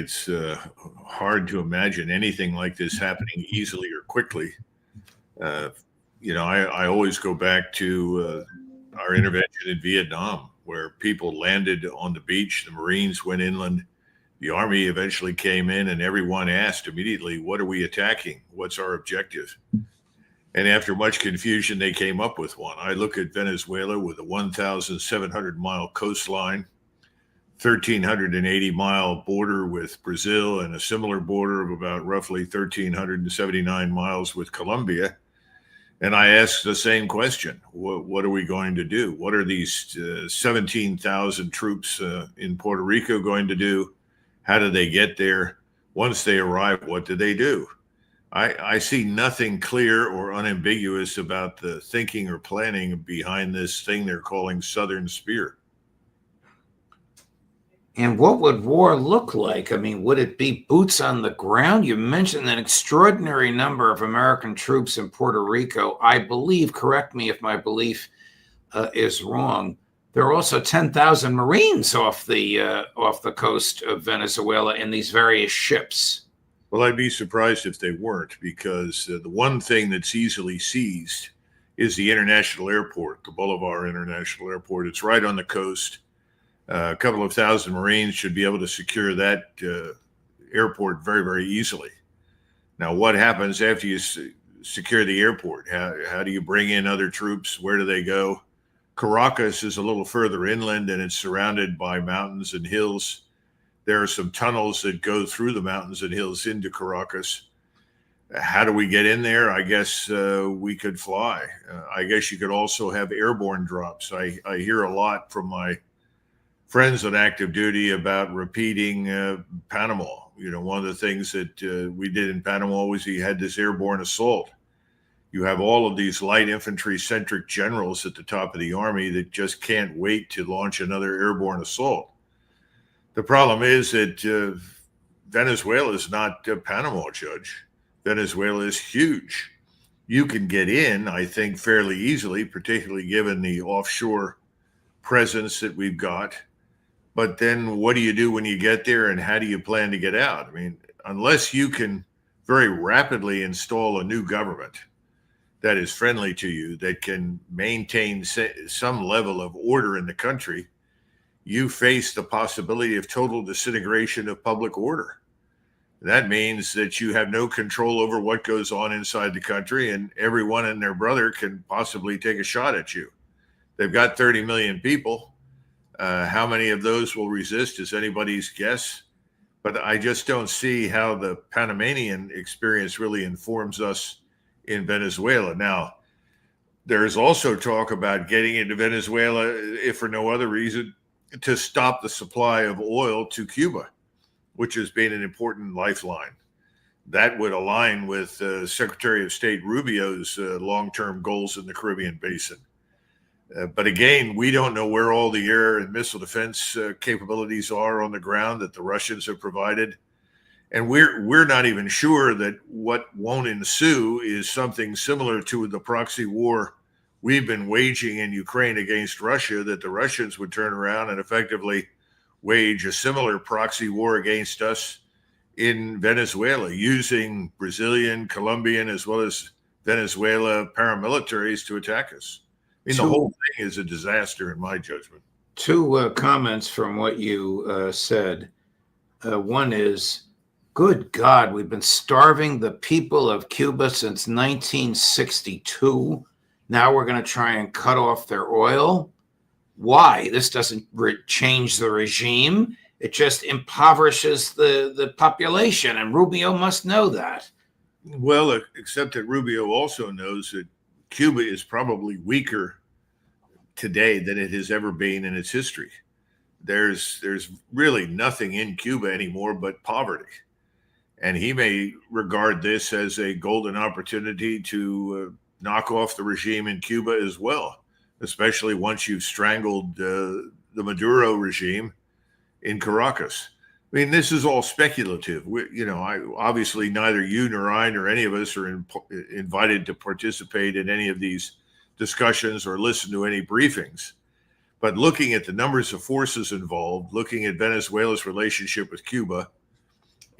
It's hard to imagine anything like this happening easily or quickly. Uh, I always go back to our intervention in Vietnam, where people landed on the beach, the Marines went inland, the Army eventually came in, and everyone asked immediately, "What are we attacking? What's our objective?" And after much confusion, they came up with one. I look at Venezuela with a 1,700-mile coastline, 1,380-mile border with Brazil, and a similar border of about roughly 1,379 miles with Colombia. And I asked the same question: what are we going to do? What are these 17,000 troops in Puerto Rico going to do? How do they get there? Once they arrive, what do they do? I see nothing clear or unambiguous about the thinking or planning behind this thing they're calling Southern Spear. And what would war look like? I mean, would it be boots on the ground? You mentioned an extraordinary number of American troops in Puerto Rico. I believe, correct me if my belief is wrong, there are also 10,000 Marines off the coast of Venezuela in these various ships. Well, I'd be surprised if they weren't, because the one thing that's easily seized is the international airport, the Bolivar International Airport. It's right on the coast. A couple of thousand Marines should be able to secure that airport very, very easily. Now, what happens after you secure the airport? How do you bring in other troops? Where do they go? Caracas is a little further inland, and it's surrounded by mountains and hills. There are some tunnels that go through the mountains and hills into Caracas. How do we get in there? I guess we could fly. I guess you could also have airborne drops. I hear a lot from my friends on active duty about repeating Panama. One of the things that we did in Panama was you had this airborne assault. You have all of these light infantry centric generals at the top of the army that just can't wait to launch another airborne assault. The problem is that Venezuela is not Panama, Judge. Venezuela is huge. You can get in, I think, fairly easily, particularly given the offshore presence that we've got. But then what do you do when you get there, and how do you plan to get out? I mean, unless you can very rapidly install a new government that is friendly to you, that can maintain some level of order in the country, you face the possibility of total disintegration of public order. That means that you have no control over what goes on inside the country, and everyone and their brother can possibly take a shot at you. They've got 30 million people. How many of those will resist is anybody's guess. But I just don't see how the Panamanian experience really informs us in Venezuela. Now, there's also talk about getting into Venezuela, if for no other reason, to stop the supply of oil to Cuba, which has been an important lifeline. That would align with Secretary of State Rubio's long-term goals in the Caribbean Basin. But again, we don't know where all the air and missile defense capabilities are on the ground that the Russians have provided. And we're not even sure that what won't ensue is something similar to the proxy war we've been waging in Ukraine against Russia, that the Russians would turn around and effectively wage a similar proxy war against us in Venezuela, using Brazilian, Colombian, as well as Venezuela paramilitaries to attack us. I mean, the whole thing is a disaster in my judgment. Two comments from what you said. One is, good God, we've been starving the people of Cuba since 1962. Now we're going to try and cut off their oil. Why? This doesn't change the regime. It just impoverishes the population, and Rubio must know that. Well, except that Rubio also knows that Cuba is probably weaker today than it has ever been in its history. There's really nothing in Cuba anymore but poverty. And he may regard this as a golden opportunity to knock off the regime in Cuba as well, especially once you've strangled the Maduro regime in Caracas. I mean, this is all speculative. Obviously neither you nor I nor any of us are invited to participate in any of these discussions or listen to any briefings. But looking at the numbers of forces involved, looking at Venezuela's relationship with Cuba,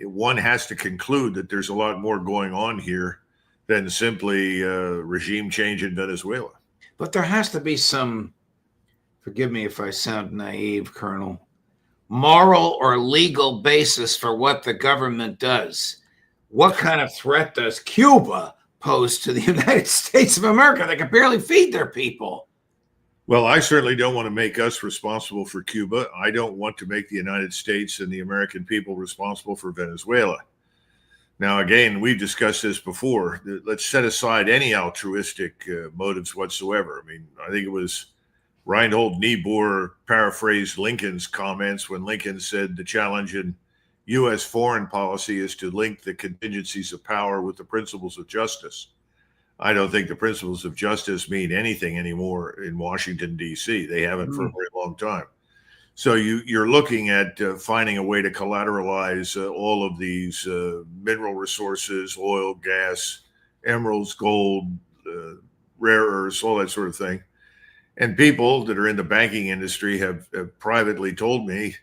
one has to conclude that there's a lot more going on here than simply regime change in Venezuela. But there has to be some, forgive me if I sound naive, Colonel, moral or legal basis for what the government does. What kind of threat does Cuba pose to the United States of America? They can barely feed their people. Well, I certainly don't want to make us responsible for Cuba. I don't want to make the United States and the American people responsible for Venezuela. Now, again, we've discussed this before. Let's set aside any altruistic motives whatsoever. I mean, I think it was Reinhold Niebuhr paraphrased Lincoln's comments when Lincoln said the challenge in U.S. foreign policy is to link the contingencies of power with the principles of justice. I don't think the principles of justice mean anything anymore in Washington, D.C. They haven't for a very long time. So you're looking at finding a way to collateralize all of these mineral resources, oil, gas, emeralds, gold, rare earths, all that sort of thing. And people that are in the banking industry have privately told me,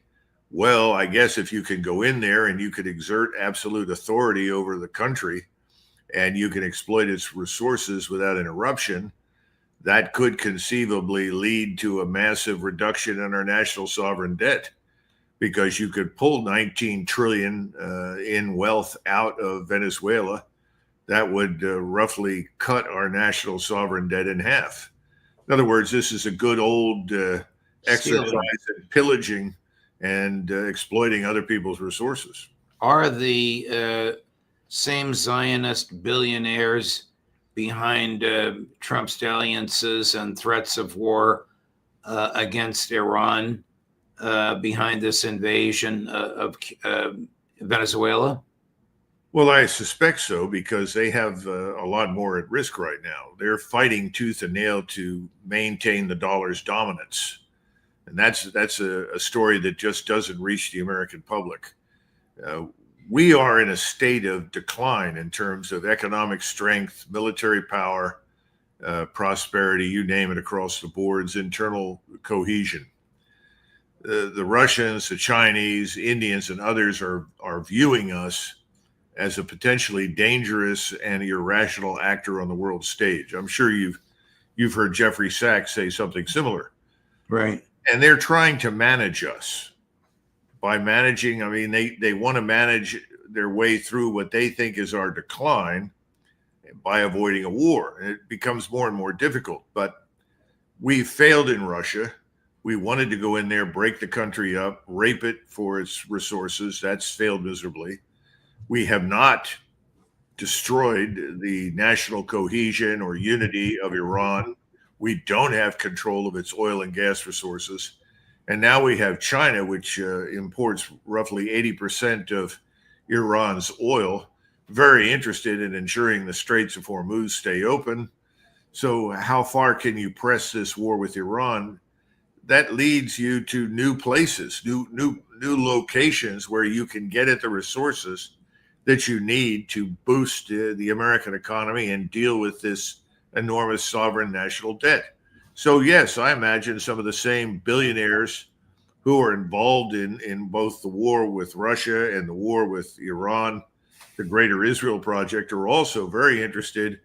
well, I guess if you can go in there and you could exert absolute authority over the country and you can exploit its resources without interruption, that could conceivably lead to a massive reduction in our national sovereign debt, because you could pull 19 trillion in wealth out of Venezuela. That would roughly cut our national sovereign debt in half. In other words, this is a good old exercise in pillaging and exploiting other people's resources. Are the same Zionist billionaires behind Trump's dalliances and threats of war against Iran behind this invasion of Venezuela? Well, I suspect so, because they have a lot more at risk right now. They're fighting tooth and nail to maintain the dollar's dominance. And that's a story that just doesn't reach the American public. We are in a state of decline in terms of economic strength, military power, prosperity, you name it, across the boards, internal cohesion. The Russians, the Chinese, Indians, and others are viewing us as a potentially dangerous and irrational actor on the world stage. I'm sure you've heard Jeffrey Sachs say something similar. Right. And they're trying to manage us. By managing, I mean, they want to manage their way through what they think is our decline by avoiding a war. And it becomes more and more difficult. But we failed in Russia. We wanted to go in there, break the country up, rape it for its resources. That's failed miserably. We have not destroyed the national cohesion or unity of Iran. We don't have control of its oil and gas resources. And now we have China, which imports roughly 80% of Iran's oil, very interested in ensuring the Straits of Hormuz stay open. So how far can you press this war with Iran? That leads you to new places, new locations where you can get at the resources that you need to boost the American economy and deal with this enormous sovereign national debt. So yes, I imagine some of the same billionaires who are involved in both the war with Russia and the war with Iran, the Greater Israel Project, are also very interested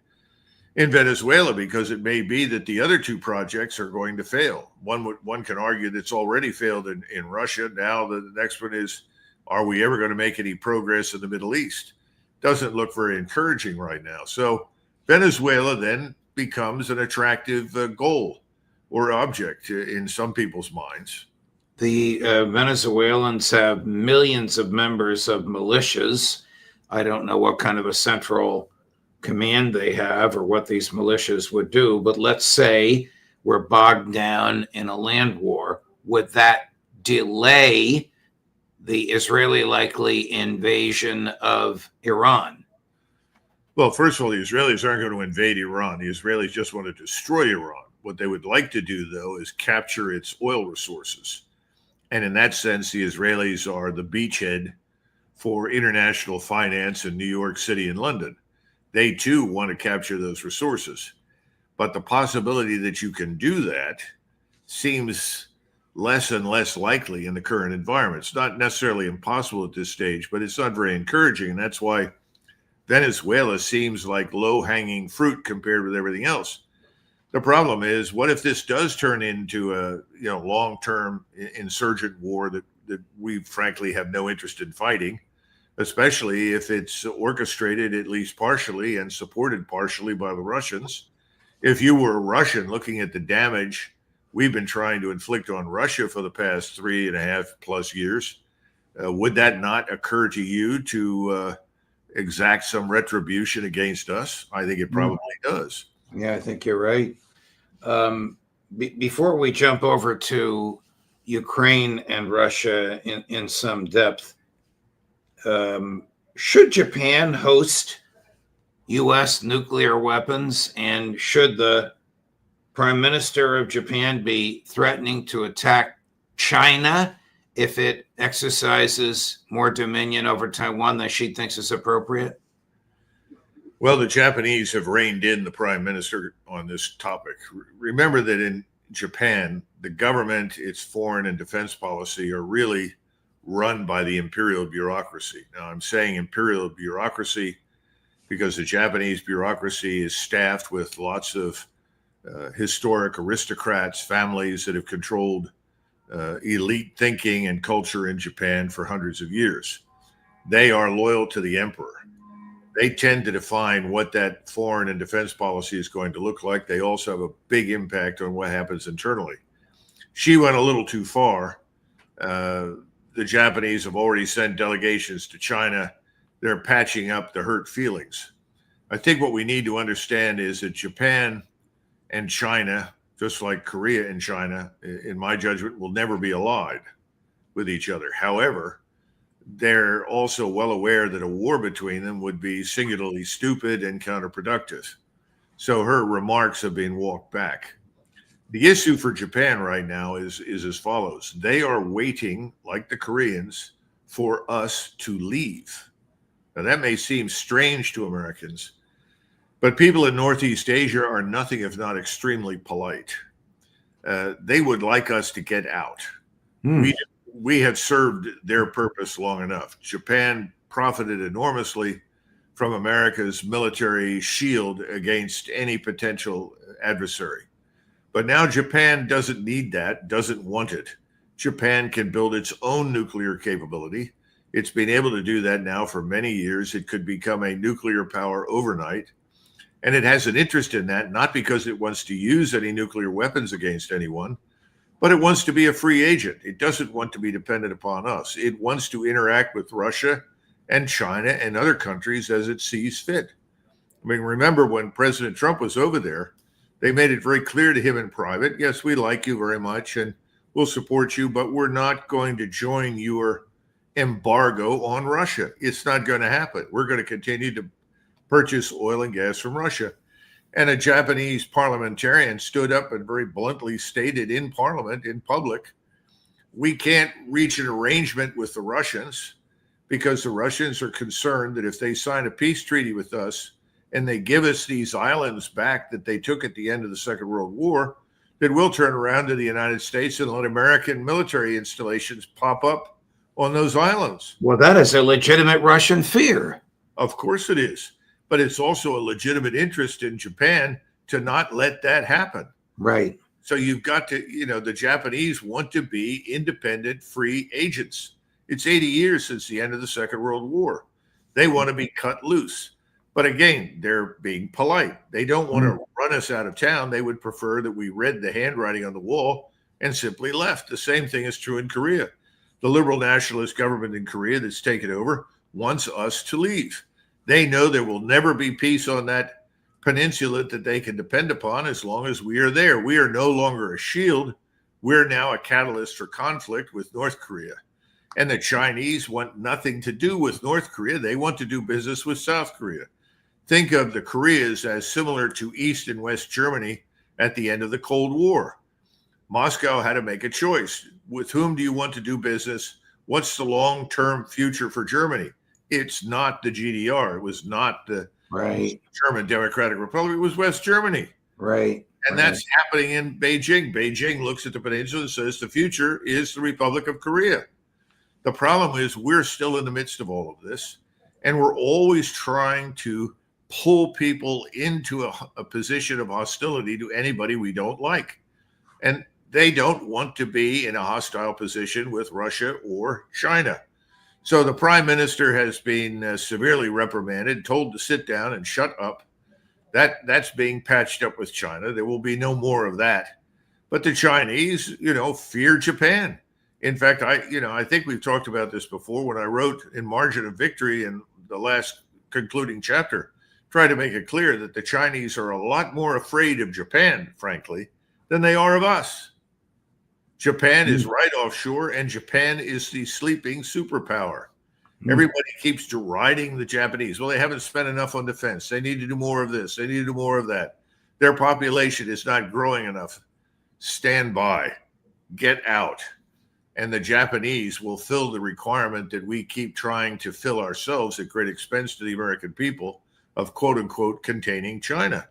in Venezuela, because it may be that the other two projects are going to fail. One can argue that it's already failed in Russia. Now the next one is, are we ever going to make any progress in the Middle East? Doesn't look very encouraging right now. So Venezuela then becomes an attractive goal or object in some people's minds. The Venezuelans have millions of members of militias. I don't know what kind of a central command they have or what these militias would do, but let's say we're bogged down in a land war. Would that delay the Israeli likely invasion of Iran? Well, first of all, the Israelis aren't going to invade Iran. The Israelis just want to destroy Iran. What they would like to do, though, is capture its oil resources. And in that sense, the Israelis are the beachhead for international finance in New York City and London. They, too, want to capture those resources. But the possibility that you can do that seems less and less likely in the current environment. It's not necessarily impossible at this stage, but it's not very encouraging. And that's why Venezuela seems like low-hanging fruit compared with everything else. The problem is, what if this does turn into a long-term insurgent war that we frankly have no interest in fighting, especially if it's orchestrated at least partially and supported partially by the Russians? If you were a Russian looking at the damage we've been trying to inflict on Russia for the past 3.5+ years, would that not occur to you to exact some retribution against us? I think it probably does. Yeah, I think you're right. Before we jump over to Ukraine and Russia in some depth, should Japan host U.S. nuclear weapons, and should the Prime Minister of Japan be threatening to attack China if it exercises more dominion over Taiwan than she thinks is appropriate? Well, the Japanese have reined in the prime minister on this topic. Remember that in Japan, the government, its foreign and defense policy are really run by the imperial bureaucracy. Now, I'm saying imperial bureaucracy because the Japanese bureaucracy is staffed with lots of historic aristocrats, families that have controlled elite thinking and culture in Japan for hundreds of years. They are loyal to the emperor. They tend to define what that foreign and defense policy is going to look like. They also have a big impact on what happens internally. She went a little too far. The Japanese have already sent delegations to China. They're patching up the hurt feelings. I think what we need to understand is that Japan and China, just like Korea and China, in my judgment, will never be allied with each other. However, they're also well aware that a war between them would be singularly stupid and counterproductive. So her remarks have been walked back. The issue for Japan right now is as follows. They are waiting, like the Koreans, for us to leave. Now, that may seem strange to Americans, but people in Northeast Asia are nothing if not extremely polite. They would like us to get out. We have served their purpose long enough. Japan profited enormously from America's military shield against any potential adversary. But now Japan doesn't need that, doesn't want it. Japan can build its own nuclear capability. It's been able to do that now for many years. It could become a nuclear power overnight. And it has an interest in that, not because it wants to use any nuclear weapons against anyone, but it wants to be a free agent. It doesn't want to be dependent upon us. It wants to interact with Russia and China and other countries as it sees fit. I mean, remember when President Trump was over there, they made it very clear to him in private, yes, we like you very much and we'll support you, but we're not going to join your embargo on Russia. It's not going to happen. We're going to continue to purchase oil and gas from Russia. And a Japanese parliamentarian stood up and very bluntly stated in parliament, in public, we can't reach an arrangement with the Russians because the Russians are concerned that if they sign a peace treaty with us and they give us these islands back that they took at the end of the Second World War, that we'll turn around to the United States and let American military installations pop up on those islands. Well, that is a legitimate Russian fear. Of course it is. But it's also a legitimate interest in Japan to not let that happen. Right. So you've got to, the Japanese want to be independent, free agents. It's 80 years since the end of the Second World War. They want to be cut loose. But again, they're being polite. They don't want to run us out of town. They would prefer that we read the handwriting on the wall and simply left. The same thing is true in Korea. The liberal nationalist government in Korea that's taken over wants us to leave. They know there will never be peace on that peninsula that they can depend upon as long as we are there. We are no longer a shield. We're now a catalyst for conflict with North Korea. And the Chinese want nothing to do with North Korea. They want to do business with South Korea. Think of the Koreas as similar to East and West Germany at the end of the Cold War. Moscow had to make a choice. With whom do you want to do business? What's the long-term future for Germany? It's not the GDR. It was not the German Democratic Republic. It was West Germany. Right. And that's happening in Beijing. Beijing looks at the peninsula and says the future is the Republic of Korea. The problem is we're still in the midst of all of this, and we're always trying to pull people into a position of hostility to anybody we don't like. And they don't want to be in a hostile position with Russia or China. So the prime minister has been severely reprimanded, told to sit down and shut up. That's being patched up with China. There will be no more of that. But the Chinese, fear Japan. In fact, I think we've talked about this before when I wrote in Margin of Victory in the last concluding chapter, try to make it clear that the Chinese are a lot more afraid of Japan, frankly, than they are of us. Japan is right offshore, and Japan is the sleeping superpower. Everybody keeps deriding the Japanese. Well, they haven't spent enough on defense. They need to do more of this. They need to do more of that. Their population is not growing enough. Stand by. Get out. And the Japanese will fill the requirement that we keep trying to fill ourselves at great expense to the American people of, quote unquote, containing China.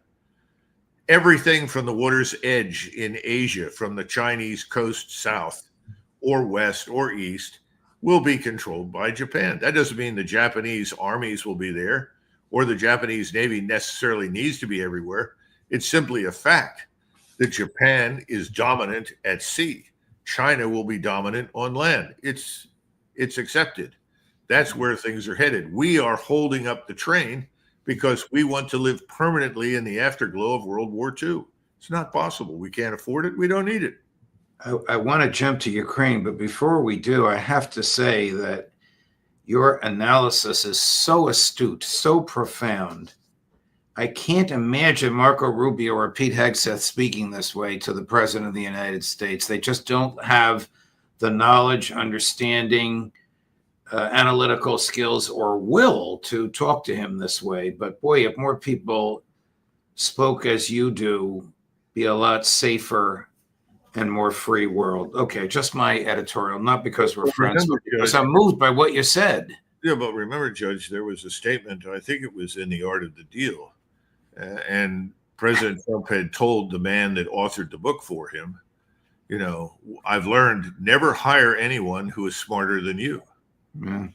Everything from the water's edge in Asia, from the Chinese coast south or west or east, will be controlled by Japan. That doesn't mean the Japanese armies will be there or the Japanese Navy necessarily needs to be everywhere. It's simply a fact that Japan is dominant at sea. China will be dominant on land. It's accepted. That's where things are headed. We are holding up the train because we want to live permanently in the afterglow of World War II. It's not possible. We can't afford it. We don't need it. I want to jump to Ukraine, but before we do, I have to say that your analysis is so astute, so profound. I can't imagine Marco Rubio or Pete Hegseth speaking this way to the President of the United States. They just don't have the knowledge, understanding, analytical skills, or will to talk to him this way. But boy, if more people spoke as you do, be a lot safer and more free world. Okay, just my editorial, not because we're friends, but because I'm moved by what you said. Yeah, but remember, Judge, there was a statement, I think it was in The Art of the Deal, and President Trump had told the man that authored the book for him, I've learned never hire anyone who is smarter than you. Mm.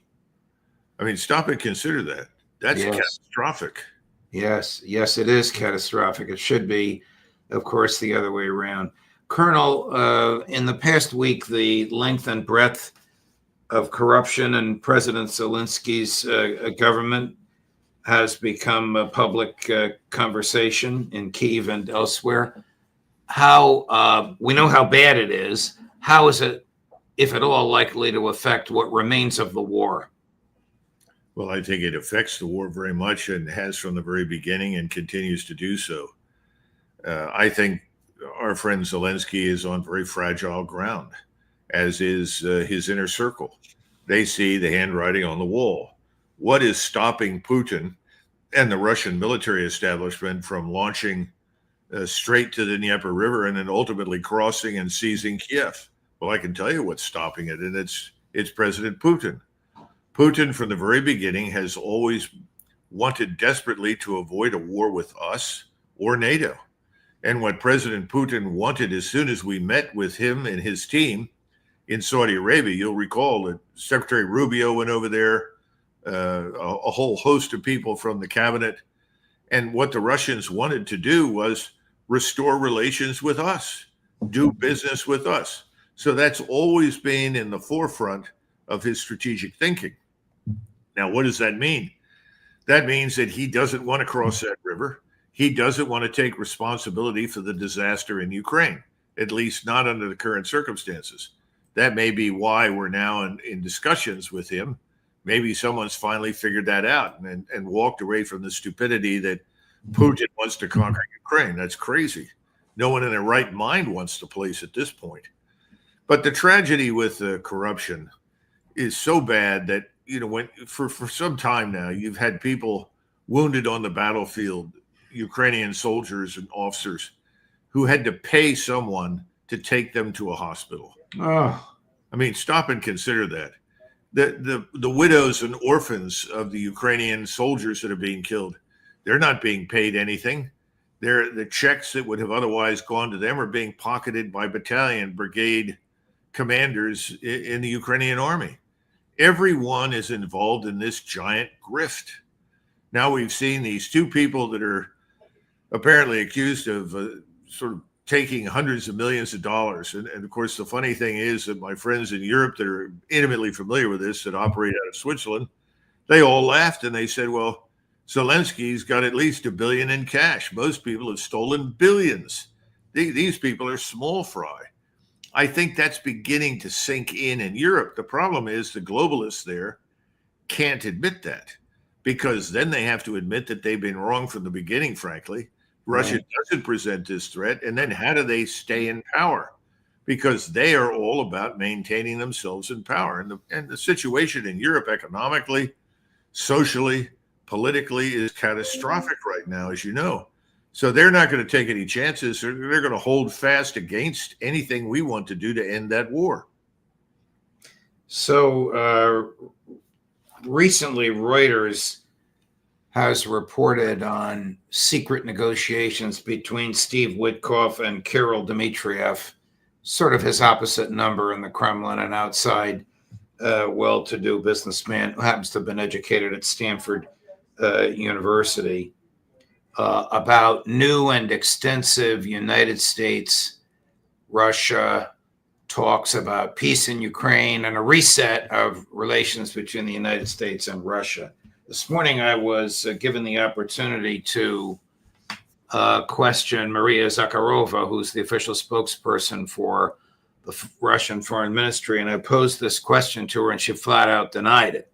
I mean, stop and consider that. That's catastrophic. Yes, it is catastrophic. It should be, of course, the other way around. Colonel, in the past week, the length and breadth of corruption in President Zelensky's government has become a public conversation in Kyiv and elsewhere. How we know how bad it is. How is it, if at all, likely to affect what remains of the war? Well, I think it affects the war very much and has from the very beginning and continues to do so. I think our friend Zelensky is on very fragile ground, as is his inner circle. They see the handwriting on the wall. What is stopping Putin and the Russian military establishment from launching straight to the Dnieper River and then ultimately crossing and seizing Kiev? Well, I can tell you what's stopping it, and it's President Putin. Putin, from the very beginning, has always wanted desperately to avoid a war with us or NATO. And what President Putin wanted as soon as we met with him and his team in Saudi Arabia, you'll recall that Secretary Rubio went over there, a whole host of people from the cabinet. And what the Russians wanted to do was restore relations with us, do business with us. So that's always been in the forefront of his strategic thinking. Now, what does that mean? That means that he doesn't want to cross that river. He doesn't want to take responsibility for the disaster in Ukraine, at least not under the current circumstances. That may be why we're now in discussions with him. Maybe someone's finally figured that out and walked away from the stupidity that Putin wants to conquer Ukraine. That's crazy. No one in their right mind wants the place at this point. But the tragedy with corruption is so bad that, when for some time now, you've had people wounded on the battlefield, Ukrainian soldiers and officers who had to pay someone to take them to a hospital. Oh, I mean, stop and consider that. The widows and orphans of the Ukrainian soldiers that are being killed, they're not being paid anything. The checks that would have otherwise gone to them are being pocketed by battalion, brigade commanders in the Ukrainian army. Everyone is involved in this giant grift. Now we've seen these two people that are apparently accused of sort of taking hundreds of millions of dollars. And of course, the funny thing is that my friends in Europe that are intimately familiar with this, that operate out of Switzerland, they all laughed and they said, well, Zelensky's got at least $1 billion in cash. Most people have stolen billions. These people are small fry. I think that's beginning to sink in Europe. The problem is the globalists there can't admit that, because then they have to admit that they've been wrong from the beginning, frankly. Russia doesn't present this threat. And then how do they stay in power? Because they are all about maintaining themselves in power. And the situation in Europe economically, socially, politically is catastrophic right now, as you know. So they're not going to take any chances. They're going to hold fast against anything we want to do to end that war. So recently, Reuters has reported on secret negotiations between Steve Witkoff and Kirill Dmitriev, sort of his opposite number in the Kremlin, an outside, well-to-do businessman who happens to have been educated at Stanford University, about new and extensive United States-Russia talks about peace in Ukraine and a reset of relations between the United States and Russia. This morning, I was given the opportunity to question Maria Zakharova, who's the official spokesperson for the Russian Foreign Ministry, and I posed this question to her, and she flat out denied it.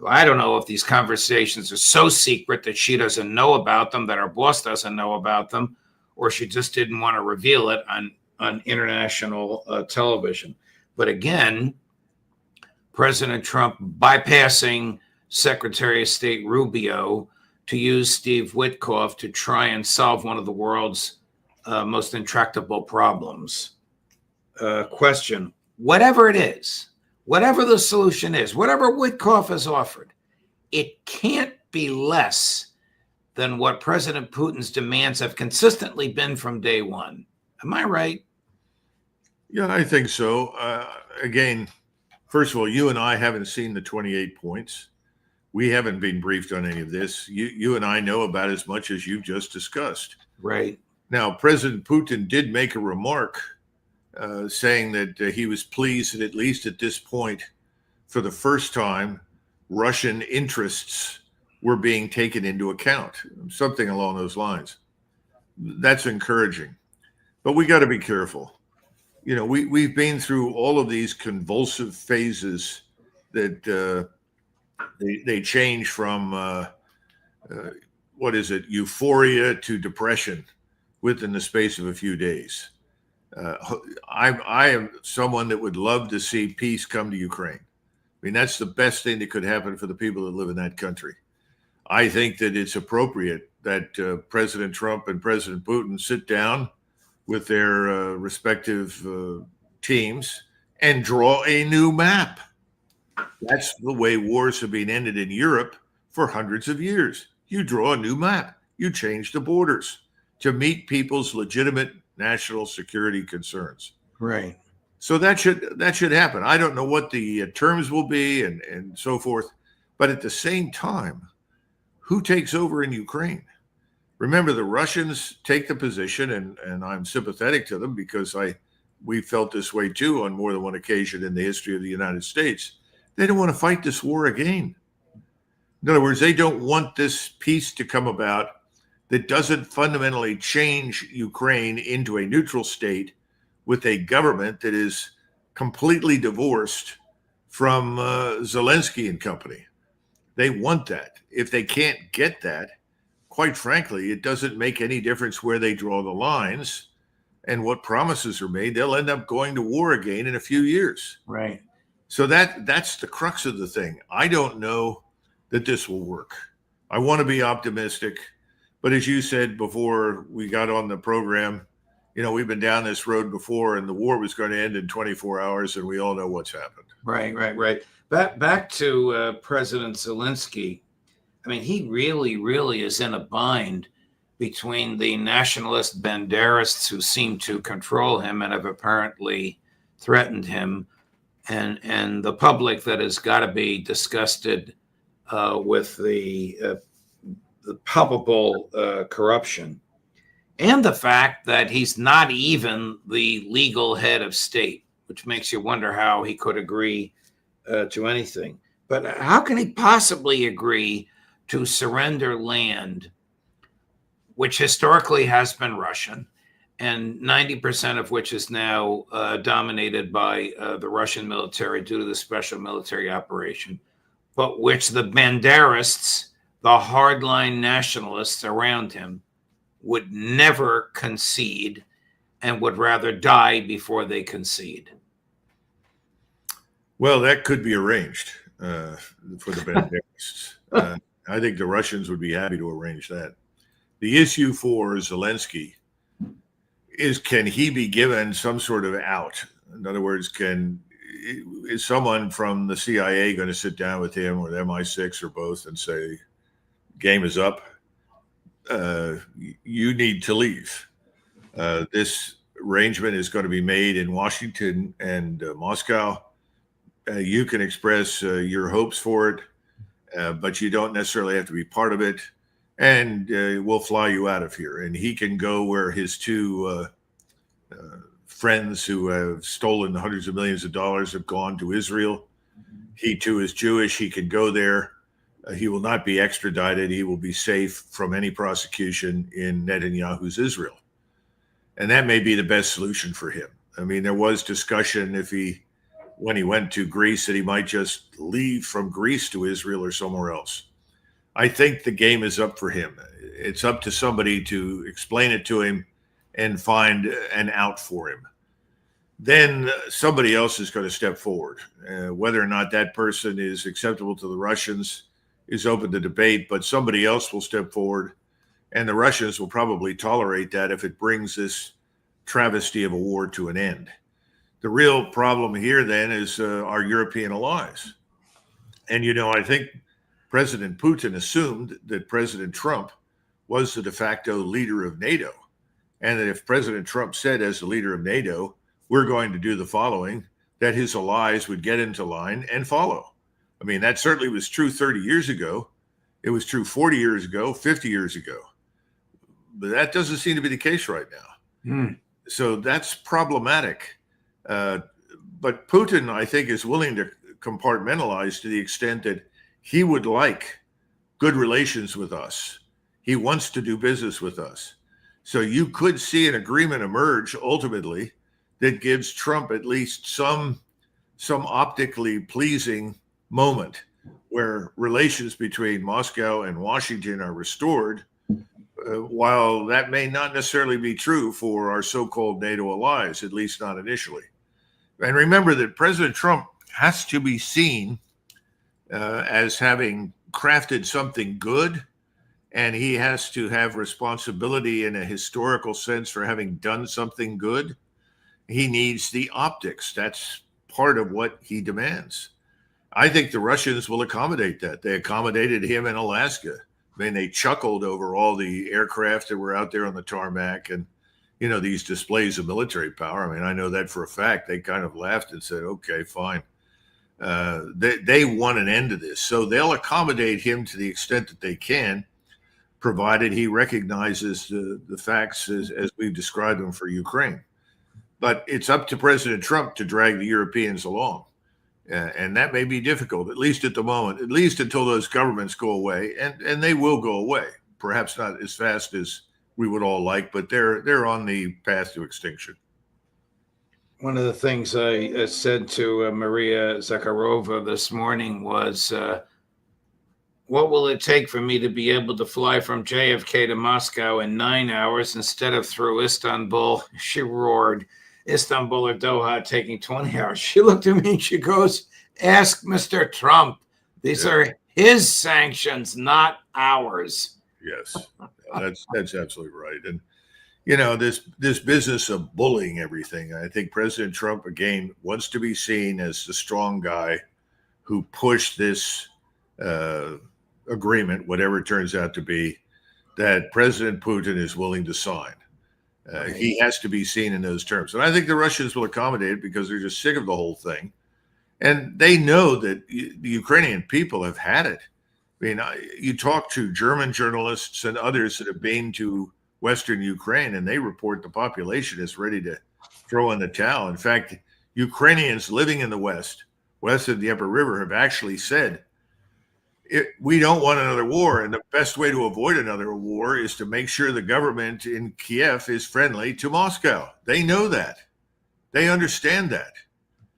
I don't know if these conversations are so secret that she doesn't know about them, that our boss doesn't know about them, or she just didn't want to reveal it on international television. But again, President Trump bypassing Secretary of State Rubio to use Steve Witkoff to try and solve one of the world's most intractable problems. Question, whatever it is, whatever the solution is, whatever Witkoff has offered, it can't be less than what President Putin's demands have consistently been from day one. Am I right? Yeah, I think so. Again, first of all, you and I haven't seen the 28 points. We haven't been briefed on any of this. You and I know about as much as you've just discussed. Right. Now, President Putin did make a remark saying that he was pleased that at least at this point, for the first time, Russian interests were being taken into account, something along those lines. That's encouraging. But we got to be careful. You know, we've been through all of these convulsive phases that they change from, euphoria to depression within the space of a few days. I am someone that would love to see peace come to Ukraine. I mean, that's the best thing that could happen for the people that live in that country. I think that it's appropriate that President Trump and President Putin sit down with their respective teams and draw a new map. That's the way wars have been ended in Europe for hundreds of years. You draw a new map. You change the borders to meet people's legitimate national security concerns. Right. So that should happen. I don't know what the terms will be and so forth, but at the same time, who takes over in Ukraine? Remember, the Russians take the position, and I'm sympathetic to them because we felt this way too on more than one occasion in the history of the United States. They don't want to fight this war again. In other words, they don't want this peace to come about that doesn't fundamentally change Ukraine into a neutral state with a government that is completely divorced from Zelensky and company. They want that. If they can't get that, quite frankly, it doesn't make any difference where they draw the lines and what promises are made. They'll end up going to war again in a few years. Right. So that's the crux of the thing. I don't know that this will work. I want to be optimistic. But as you said before we got on the program, you know, we've been down this road before, and the war was going to end in 24 hours, and we all know what's happened. Right. Back to President Zelensky. I mean, he really is in a bind between the nationalist banderists who seem to control him and have apparently threatened him, and the public that has got to be disgusted with the palpable corruption, and the fact that he's not even the legal head of state, which makes you wonder how he could agree to anything. But how can he possibly agree to surrender land, which historically has been Russian, and 90% of which is now dominated by the Russian military due to the special military operation, but which the banderists, the hardline nationalists around him, would never concede and would rather die before they concede? Well, that could be arranged for the banderists. I think the Russians would be happy to arrange that. The issue for Zelensky is, can he be given some sort of out? In other words, is someone from the CIA going to sit down with him, or the MI6 or both, and say, game is up, you need to leave. This arrangement is going to be made in Washington and Moscow. You can express your hopes for it, but you don't necessarily have to be part of it. And we'll fly you out of here. And he can go where his two friends who have stolen hundreds of millions of dollars have gone, to Israel. He too is Jewish. He can go there. He will not be extradited. He will be safe from any prosecution in Netanyahu's Israel. And that may be the best solution for him. I mean, there was discussion when he went to Greece, that he might just leave from Greece to Israel or somewhere else. I think the game is up for him. It's up to somebody to explain it to him and find an out for him. Then somebody else is going to step forward. Whether or not that person is acceptable to the Russians is open to debate, but somebody else will step forward, and the Russians will probably tolerate that if it brings this travesty of a war to an end. The real problem here then is our European allies. And, I think President Putin assumed that President Trump was the de facto leader of NATO. And that if President Trump said, as the leader of NATO, we're going to do the following, that his allies would get into line and follow. I mean, that certainly was true 30 years ago. It was true 40 years ago, 50 years ago. But that doesn't seem to be the case right now. So that's problematic. But Putin, I think, is willing to compartmentalize to the extent that he would like good relations with us. He wants to do business with us. So you could see an agreement emerge ultimately that gives Trump at least some optically pleasing moment where relations between Moscow and Washington are restored, while that may not necessarily be true for our so-called NATO allies, at least not initially. And remember that President Trump has to be seen as having crafted something good, and he has to have responsibility in a historical sense for having done something good. He needs the optics. That's part of what he demands. I think the Russians will accommodate that. They accommodated him in Alaska. I mean, they chuckled over all the aircraft that were out there on the tarmac and, these displays of military power. I mean, I know that for a fact. They kind of laughed and said, okay, fine. They want an end to this. So they'll accommodate him to the extent that they can, provided he recognizes the facts as we've described them for Ukraine. But it's up to President Trump to drag the Europeans along. And that may be difficult, at least at the moment, at least until those governments go away. And they will go away, perhaps not as fast as we would all like, but they're on the path to extinction. One of the things I said to Maria Zakharova this morning was, what will it take for me to be able to fly from JFK to Moscow in 9 hours instead of through Istanbul? She roared. Istanbul or Doha taking 20 hours. She looked at me and she goes, ask Mr. Trump. These are his sanctions, not ours. Yes, that's absolutely right. And, this business of bullying everything, I think President Trump, again, wants to be seen as the strong guy who pushed this agreement, whatever it turns out to be, that President Putin is willing to sign. Right. He has to be seen in those terms. And I think the Russians will accommodate it because they're just sick of the whole thing. And they know that the Ukrainian people have had it. I mean, you talk to German journalists and others that have been to Western Ukraine, and they report the population is ready to throw in the towel. In fact, Ukrainians living in the west of the Upper River, have actually said, we don't want another war. And the best way to avoid another war is to make sure the government in Kiev is friendly to Moscow. They know that. They understand that.